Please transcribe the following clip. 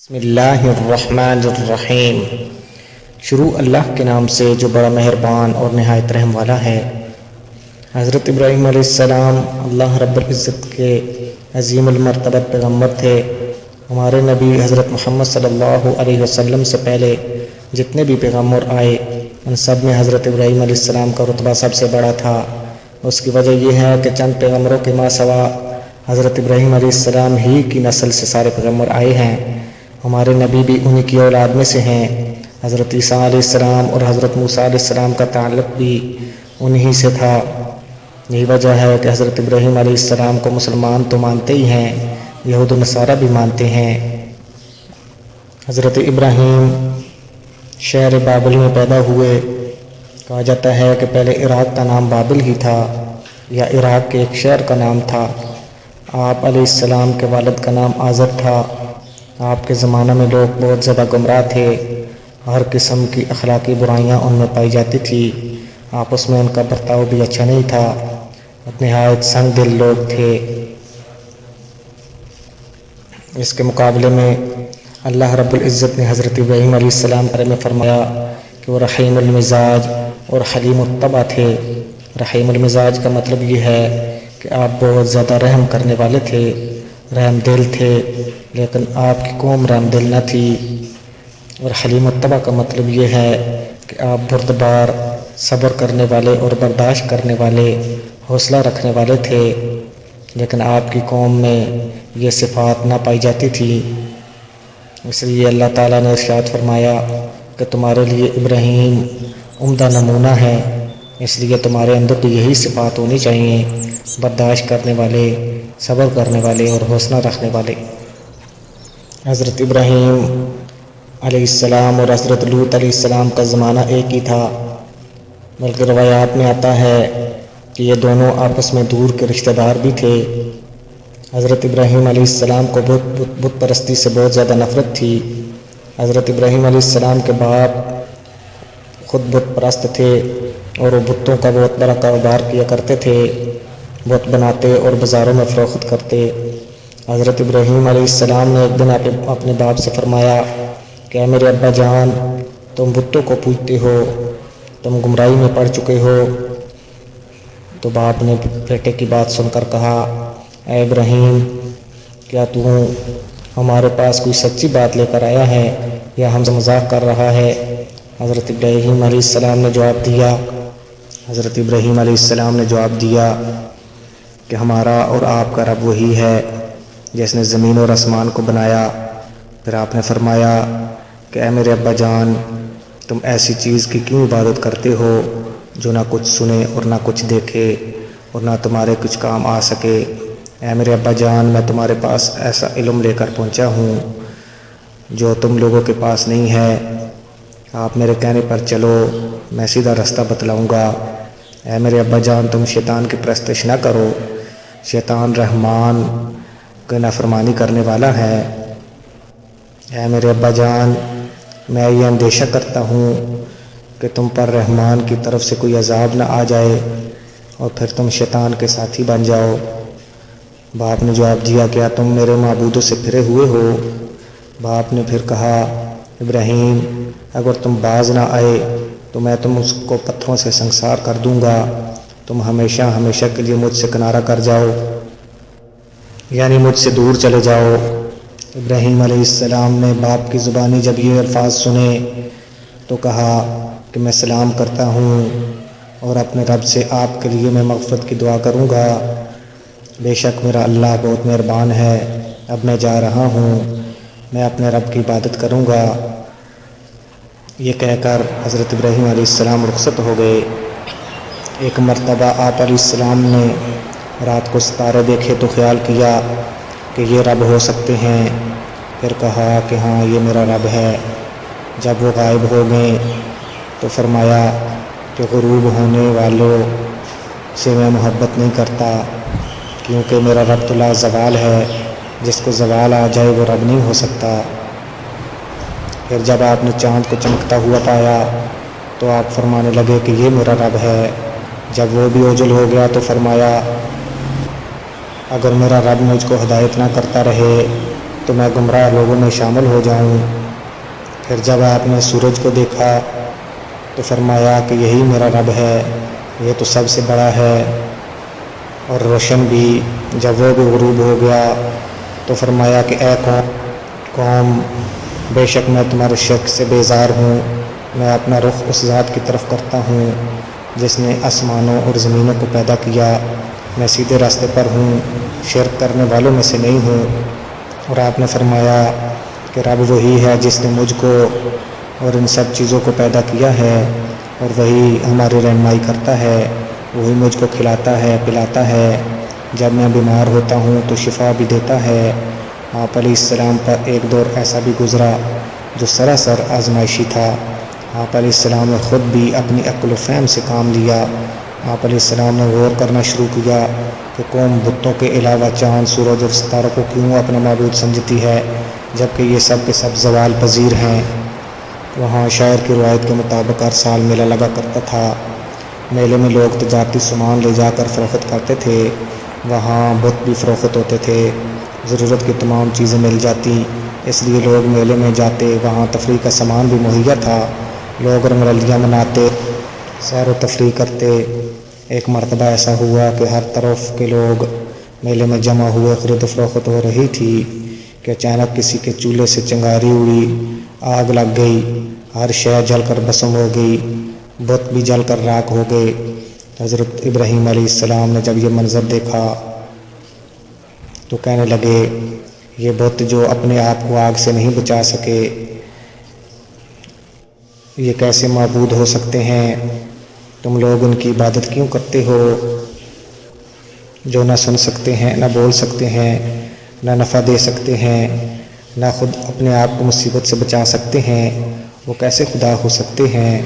بسم اللہ الرحمن الرحیم۔ شروع اللہ کے نام سے جو بڑا مہربان اور نہایت رحم والا ہے۔ حضرت ابراہیم علیہ السلام اللہ رب العزت کے عظیم المرتبت پیغمبر تھے۔ ہمارے نبی حضرت محمد صلی اللہ علیہ وسلم سے پہلے جتنے بھی پیغمبر آئے ان سب میں حضرت ابراہیم علیہ السلام کا رتبہ سب سے بڑا تھا۔ اس کی وجہ یہ ہے کہ چند پیغمبروں کے ماں سوا حضرت ابراہیم علیہ السلام ہی کی نسل سے سارے پیغمبر آئے ہیں۔ ہمارے نبی بھی انہی کی اولاد میں سے ہیں۔ حضرت عیسیٰ علیہ السلام اور حضرت موسیٰ علیہ السلام کا تعلق بھی انہی سے تھا۔ یہی وجہ ہے کہ حضرت ابراہیم علیہ السلام کو مسلمان تو مانتے ہی ہیں، یہود و نصارہ بھی مانتے ہیں۔ حضرت ابراہیم شہر بابل میں پیدا ہوئے۔ کہا جاتا ہے کہ پہلے عراق کا نام بابل ہی تھا یا عراق کے ایک شہر کا نام تھا۔ آپ علیہ السلام کے والد کا نام آزر تھا۔ آپ کے زمانہ میں لوگ بہت زیادہ گمراہ تھے، ہر قسم کی اخلاقی برائیاں ان میں پائی جاتی تھی۔ آپس میں ان کا برتاؤ بھی اچھا نہیں تھا، نہایت سنگ دل لوگ تھے۔ اس کے مقابلے میں اللہ رب العزت نے حضرت ابراہیم علیہ السلام کے بارے میں فرمایا کہ وہ رحیم المزاج اور حلیم الطبع تھے۔ رحیم المزاج کا مطلب یہ ہے کہ آپ بہت زیادہ رحم کرنے والے تھے، رحم دل تھے، لیکن آپ کی قوم رحم دل نہ تھی۔ اور حلیم الطبع کا مطلب یہ ہے کہ آپ بردبار، صبر کرنے والے اور برداشت کرنے والے، حوصلہ رکھنے والے تھے، لیکن آپ کی قوم میں یہ صفات نہ پائی جاتی تھی۔ اس لیے اللہ تعالیٰ نے ارشاد فرمایا کہ تمہارے لیے ابراہیم عمدہ نمونہ ہے، اس لیے تمہارے اندر بھی یہی صفات ہونی چاہیے، برداشت کرنے والے، صبر کرنے والے اور حوصلہ رکھنے والے۔ حضرت ابراہیم علیہ السلام اور حضرت لوط علیہ السلام کا زمانہ ایک ہی تھا، بلکہ روایات میں آتا ہے کہ یہ دونوں آپس میں دور کے رشتہ دار بھی تھے۔ حضرت ابراہیم علیہ السلام کو بت پرستی سے بہت زیادہ نفرت تھی۔ حضرت ابراہیم علیہ السلام کے باپ خود بت پرست تھے اور وہ بتوں کا بہت بڑا کاروبار کیا کرتے تھے، بت بناتے اور بازاروں میں فروخت کرتے۔ حضرت ابراہیم علیہ السلام نے ایک دن اپنے باپ سے فرمایا کہ اے میرے ابا جان، تم بتوں کو پوجتے ہو، تم گمراہی میں پڑ چکے ہو۔ تو باپ نے بیٹے کی بات سن کر کہا، اے ابراہیم، کیا تو ہمارے پاس کوئی سچی بات لے کر آیا ہے یا ہم سے مذاق کر رہا ہے؟ حضرت ابراہیم علیہ السلام نے جواب دیا کہ ہمارا اور آپ کا رب وہی ہے جس نے زمین اور آسمان کو بنایا۔ پھر آپ نے فرمایا کہ اے میرے ابا جان، تم ایسی چیز کی کیوں عبادت کرتے ہو جو نہ کچھ سنے اور نہ کچھ دیکھے اور نہ تمہارے کچھ کام آ سکے؟ اے میرے ابا جان، میں تمہارے پاس ایسا علم لے کر پہنچا ہوں جو تم لوگوں کے پاس نہیں ہے۔ آپ میرے کہنے پر چلو، میں سیدھا رستہ بتلاؤں گا۔ اے میرے ابا جان، تم شیطان کی پرستش نہ کرو، شیطان رحمان کی نافرمانی کرنے والا ہے۔ اے میرے ابا جان، میں یہ اندیشہ کرتا ہوں کہ تم پر رحمان کی طرف سے کوئی عذاب نہ آ جائے اور پھر تم شیطان کے ساتھی بن جاؤ۔ باپ نے جواب دیا، کیا تم میرے معبودوں سے پھرے ہوئے ہو؟ باپ نے پھر کہا، ابراہیم، اگر تم باز نہ آئے تو میں تم اس کو پتھروں سے سنسار کر دوں گا، تم ہمیشہ ہمیشہ کے لیے مجھ سے کنارہ کر جاؤ، یعنی مجھ سے دور چلے جاؤ۔ ابراہیم علیہ السلام نے باپ کی زبانی جب یہ الفاظ سنے تو کہا کہ میں سلام کرتا ہوں اور اپنے رب سے آپ کے لیے میں مغفرت کی دعا کروں گا، بے شک میرا اللہ بہت مہربان ہے۔ اب میں جا رہا ہوں، میں اپنے رب کی عبادت کروں گا۔ یہ کہہ کر حضرت ابراہیم علیہ السلام رخصت ہو گئے۔ ایک مرتبہ آپ علیہ السلام نے رات کو ستارے دیکھے تو خیال کیا کہ یہ رب ہو سکتے ہیں، پھر کہا کہ ہاں یہ میرا رب ہے۔ جب وہ غائب ہو گئے تو فرمایا کہ غروب ہونے والوں سے میں محبت نہیں کرتا، کیونکہ میرا رب تو لا زوال ہے، جس کو زوال آ جائے وہ رب نہیں ہو سکتا۔ پھر جب آپ نے چاند کو چمکتا ہوا پایا تو آپ فرمانے لگے کہ یہ میرا رب ہے۔ جب وہ بھی اوجل ہو گیا تو فرمایا، اگر میرا رب مجھ کو ہدایت نہ کرتا رہے تو میں گمراہ لوگوں میں شامل ہو جاؤں۔ پھر جب آپ نے سورج کو دیکھا تو فرمایا کہ یہی میرا رب ہے، یہ تو سب سے بڑا ہے اور روشن بھی۔ جب وہ بھی غروب ہو گیا تو فرمایا کہ اے قوم، بے شک میں تمہارے شک سے بیزار ہوں، میں اپنا رخ اس ذات کی طرف کرتا ہوں جس نے آسمانوں اور زمینوں کو پیدا کیا، میں سیدھے راستے پر ہوں، شرک کرنے والوں میں سے نہیں ہوں۔ اور آپ نے فرمایا کہ رب وہی ہے جس نے مجھ کو اور ان سب چیزوں کو پیدا کیا ہے، اور وہی ہماری رہنمائی کرتا ہے، وہی مجھ کو کھلاتا ہے پلاتا ہے، جب میں بیمار ہوتا ہوں تو شفا بھی دیتا ہے۔ آپ علیہ السلام پر ایک دور ایسا بھی گزرا جو سراسر آزمائشی تھا۔ آپ علیہ السلام نے خود بھی اپنی عقل و فہم سے کام لیا۔ آپ علیہ السلام نے غور کرنا شروع کیا کہ قوم بتوں کے علاوہ چاند، سورج اور ستاروں کو کیوں اپنا معبود سمجھتی ہے، جبکہ یہ سب کے سب زوال پذیر ہیں۔ وہاں شاعر کی روایت کے مطابق ہر سال میلہ لگا کرتا تھا۔ میلے میں لوگ تجارتی سامان لے جا کر فروخت کرتے تھے، وہاں بت بھی فروخت ہوتے تھے، ضرورت کی تمام چیزیں مل جاتی، اس لیے لوگ میلے میں جاتے۔ وہاں تفریح کا سامان بھی مہیا تھا، لوگ رنگرلیاں مناتے، سیر و تفریح کرتے۔ ایک مرتبہ ایسا ہوا کہ ہر طرف کے لوگ میلے میں جمع ہوئے، خرید و فروخت ہو رہی تھی کہ اچانک کسی کے چولہے سے چنگاری اڑی، آگ لگ گئی، ہر شے جل کر بھسم ہو گئی، بت بھی جل کر راکھ ہو گئے۔ حضرت ابراہیم علیہ السلام نے جب یہ منظر دیکھا تو کہنے لگے، یہ بت جو اپنے آپ کو آگ سے نہیں بچا سکے، یہ کیسے معبود ہو سکتے ہیں؟ تم لوگ ان کی عبادت کیوں کرتے ہو جو نہ سن سکتے ہیں، نہ بول سکتے ہیں، نہ نفع دے سکتے ہیں، نہ خود اپنے آپ کو مصیبت سے بچا سکتے ہیں؟ وہ کیسے خدا ہو سکتے ہیں؟